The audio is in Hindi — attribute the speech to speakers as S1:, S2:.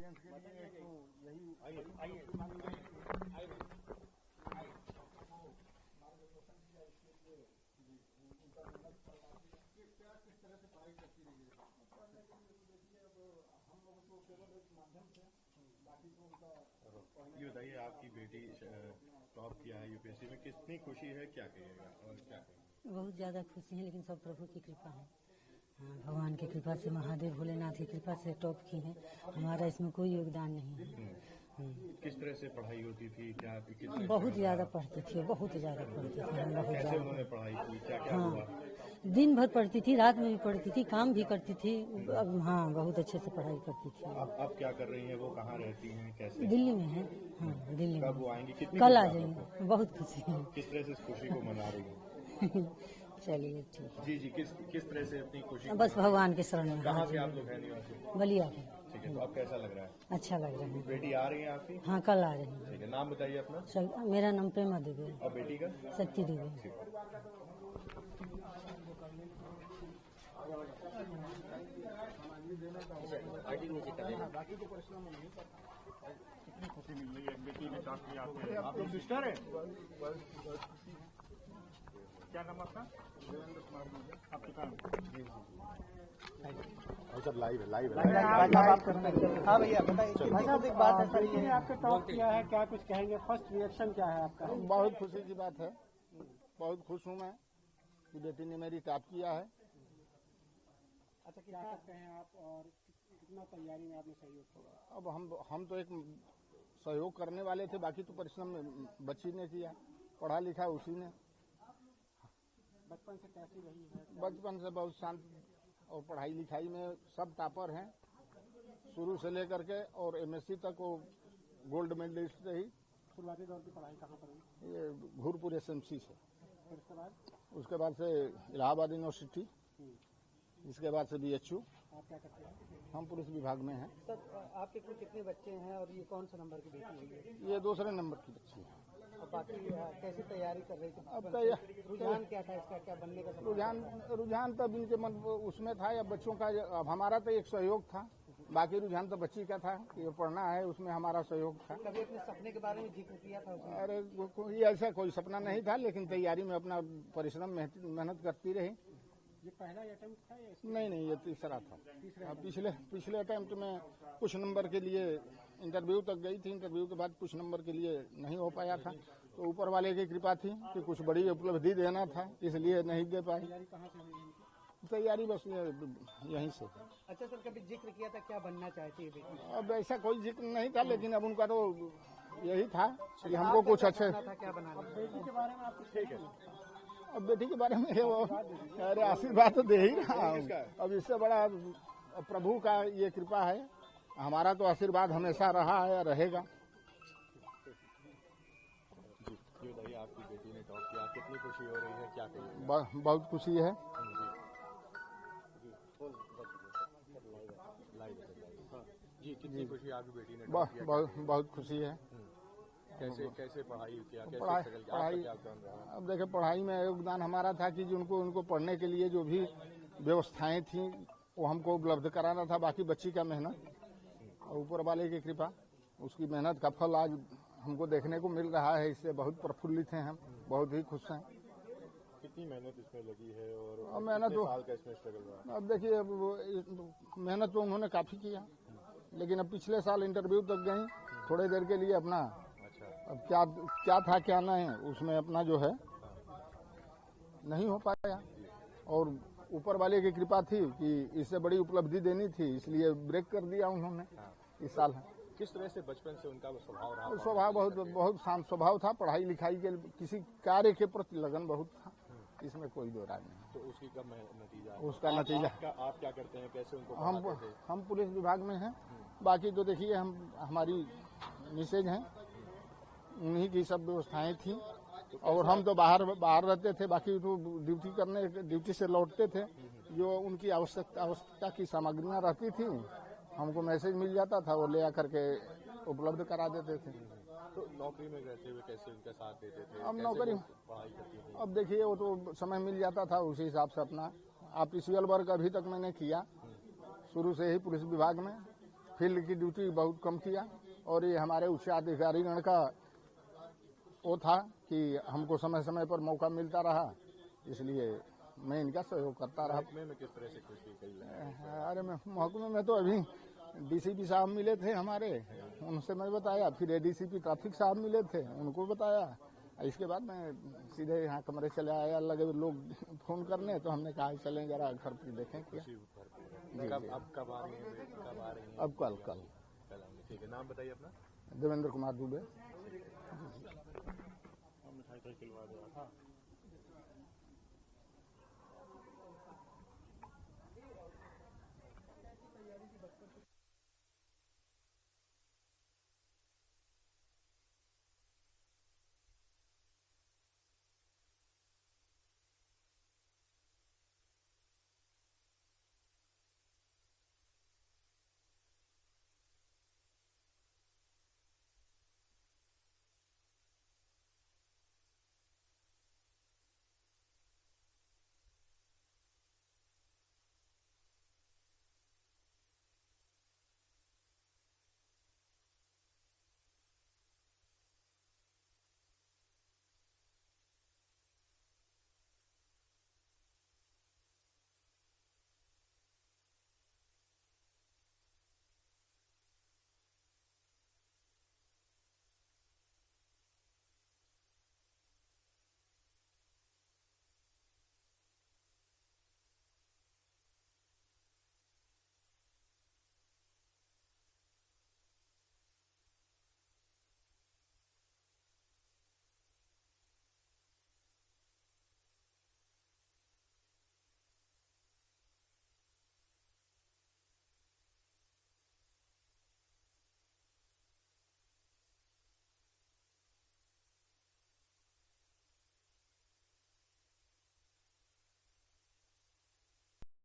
S1: गाइडेंस के लिए तो यही मार्गदर्शन किया इसके लिए उनका मेहनत किस तरह से पढ़ाई करती रही है पढ़ने के लिए देखिए अब हम लोग तो केवल एक माध्यम से बाकी तो उनका।
S2: ये बताइए आपकी बेटी टॉप किया है यूपीएससी में, कितनी खुशी है, क्या कहिएगा और क्या कहिएगा?
S3: बहुत ज़्यादा खुशी है, लेकिन सब प्रभु की कृपा है। हाँ, भगवान की कृपा से, महादेव भोलेनाथ की कृपा से टॉप की है। हमारा इसमें कोई योगदान नहीं है।
S2: किस तरह से पढ़ाई होती थी, क्या
S3: बहुत ज़्यादा पढ़ती थी, बहुत ज़्यादा पढ़ती थी।
S2: कैसे उन्होंने पढ़ाई की, क्या क्या हुआ?
S3: दिन भर पढ़ती थी, रात में भी पढ़ती थी, काम भी करती थी। अब हाँ, बहुत अच्छे से पढ़ाई करती थी।
S2: अब क्या कर रही हैं? वो कहाँ रहती हैं, कैसे?
S3: दिल्ली में है। हाँ, दिल्ली में।
S2: कब वो आएंगी? कितनी
S3: कल आ जाएंगे। बहुत खुशी है।
S2: किस तरह से इस खुशी को मना रही हैं?
S3: चलिए ठीक है।
S2: जी, किस तरह से अपनी खुशी?
S3: बस भगवान के शरण में।
S2: कहाँ से आप लोग हैं निवासी?
S3: बलिया है।
S2: ठीक है, तो अब कैसा लग रहा है?
S3: अच्छा लग रहा है।
S2: बेटी आ रही है आपकी?
S3: हाँ, कल आ रही है।
S2: ठीक है, नाम बताइए अपना।
S3: मेरा नाम प्रेमा देवी है।
S2: और बेटी का?
S3: शक्ति देवी।
S1: बाकी तो परिश्रम नहीं। कितनी खुशी मिल रही है बेटी ने टॉप किया। आप लोग सिस्टर है? क्या नाम आपका? देवेंद्र कुमार। आपके काम?
S2: सब लाइव है।
S1: हाँ भैया बताइए। भाई साहब एक बात है, बेटी ने आपके टॉप किया है, क्या कुछ कहेंगे? फर्स्ट रिएक्शन क्या है आपका?
S4: बहुत खुशी की बात है, बहुत खुश हूँ मैं कि बेटी ने मेरी टॉप किया है।
S1: अच्छा, क्या करते हैं आप और कितना तैयारी में आपने सहयोग किया?
S4: अब हम तो एक सहयोग करने वाले थे, बाकी तो परिश्रम बच्ची ने किया, पढ़ा लिखा उसी ने।
S1: बचपन से कैसी रही है?
S4: बचपन से बहुत शांत और पढ़ाई लिखाई में सब टॉपर हैं, शुरू से लेकर के, और एमएससी तक वो गोल्ड मेडलिस्ट रही।
S1: शुरुआती दौर की पढ़ाई कहाँ पर हुई?
S4: ये घूरपुर एसएमसी से।
S1: फिर
S4: उसके बाद से इलाहाबाद यूनिवर्सिटी, इसके बाद से बीएचयू।
S1: आप क्या करते हैं?
S4: हम पुलिस विभाग में हैं।
S1: सर, आपके कुल कितने बच्चे हैं और ये कौन सा नंबर की बेटी है?
S4: ये दूसरे नंबर की बच्ची है।
S1: और बाकी कैसी तैयारी कर रही थी?
S4: अब
S1: रुझान क्या था इसका, क्या बनने का?
S4: रुझान तब इनके मन उसमें था, या बच्चों का, अब हमारा तो एक सहयोग था, बाकी रुझान तो बच्ची का था कि ये पढ़ना है, उसमें हमारा सहयोग था।
S1: कभी अपने सपने के बारे में जिक्र किया था उसने?
S4: अरे ये ऐसा कोई सपना नहीं था, लेकिन तैयारी में अपना परिश्रम मेहनत करती रही।
S1: ये पहला अटेम्प्ट था या?
S4: नहीं, ये तीसरा था। पिछले अटेम्प्ट में कुछ नंबर के लिए इंटरव्यू तक गई थी, इंटरव्यू के बाद कुछ नंबर के लिए नहीं हो पाया था, तो ऊपर वाले की कृपा थी कि कुछ बड़ी उपलब्धि देना था, इसलिए नहीं दे पाई।
S1: तैयारी कहाँ से हुई?
S4: तैयारी बस यहीं से।
S1: अच्छा सर, कभी जिक्र किया था क्या बनना चाहती है बेटी?
S4: अब ऐसा कोई जिक्र नहीं था, लेकिन अब उनका तो यही था कि हमको कुछ अच्छे।
S1: क्या बनाना? बेटी के बारे में आप कुछ? ठीक है।
S4: अब बेटी के बारे में वो अरे आशीर्वाद तो दे ही रहा हूँ। अब इससे बड़ा प्रभु का ये कृपा है, हमारा तो आशीर्वाद हमेशा रहा है, रहेगा।
S2: जी बताइए, आपकी बेटी ने टॉप किया, कितनी खुशी हो रही है, क्या कहिए?
S4: बहुत खुशी है।
S2: जी, कितनी खुशी आपकी बेटी ने?
S4: बहुत खुशी है।
S2: कैसे पढ़ाई किया?
S4: पढ़ाई अब देखिए, पढ़ाई में योगदान हमारा था कि उनको पढ़ने के लिए जो भी व्यवस्थाएं थी वो हमको उपलब्ध कराना था। बाकी बच्ची का मेहनत और ऊपर वाले की कृपा, उसकी मेहनत का फल आज हमको देखने को मिल रहा है। इससे बहुत प्रफुल्लित हैं हम, बहुत ही खुश हैं।
S2: कितनी मेहनत इसमें लगी है और
S4: मेहनत
S2: कितने साल का इसमें स्ट्रगल रहा?
S4: अब देखिए, मेहनत तो उन्होंने काफी किया, लेकिन अब पिछले साल इंटरव्यू तक गई, थोड़ी देर के लिए अपना। अब क्या था क्या नहीं, उसमें अपना जो है नहीं हो पाया, और ऊपर वाले की कृपा थी कि इससे बड़ी उपलब्धि देनी थी, इसलिए ब्रेक कर दिया उन्होंने इस साल।
S2: किस तरह से बचपन से उनका स्वभाव रहा?
S4: स्वभाव बहुत शांत स्वभाव था, पढ़ाई लिखाई के किसी कार्य के प्रति लगन बहुत था, इसमें कोई दो राय नहीं।
S2: तो उसकी कब नतीजा?
S4: उसका नतीजा
S2: आप क्या करते हैं, कैसे उनको?
S4: हम पुलिस विभाग में हैं, बाकी तो देखिए हमारी मिसेज हैं, उन्हीं की सब व्यवस्थाएं थी, और हम तो बाहर रहते थे, बाकी तो ड्यूटी से लौटते थे, जो उनकी आवश्यकता की सामग्रियां रहती थी हमको मैसेज मिल जाता था, वो ले आकर के उपलब्ध करा देते थे।
S2: तो नौकरी में रहते हुए कैसे उनका साथ देते थे?
S4: अब नौकरी
S2: पढ़ाई करती थी?
S4: अब देखिए, वो तो समय मिल जाता था, उसी हिसाब से अपना ऑफिशियल वर्क अभी तक मैंने किया, शुरू से ही पुलिस विभाग में फील्ड की ड्यूटी बहुत कम किया और ये हमारे उच्च अधिकारीगण का वो था कि हमको समय समय पर मौका मिलता रहा, इसलिए मैं इनका सहयोग करता रहा।
S2: महकमे में किस तरह से खुशी कही?
S4: अरे महकमे में तो अभी डीसीपी साहब मिले थे हमारे, उनसे मैं बताया, फिर एडीसीपी ट्रैफिक साहब मिले थे, उनको बताया। इसके बाद मैं सीधे यहाँ कमरे चले आया, लगे लोग फोन करने, तो हमने कहा चलें जरा घर पर देखें क्या।
S2: अब कब आ रही हैं?
S4: अब कल
S2: आएंगे। ठीक है, नाम बताइए अपना।
S4: देवेंद्र कुमार दुबे।
S2: हम मिठाई खिलवा दो।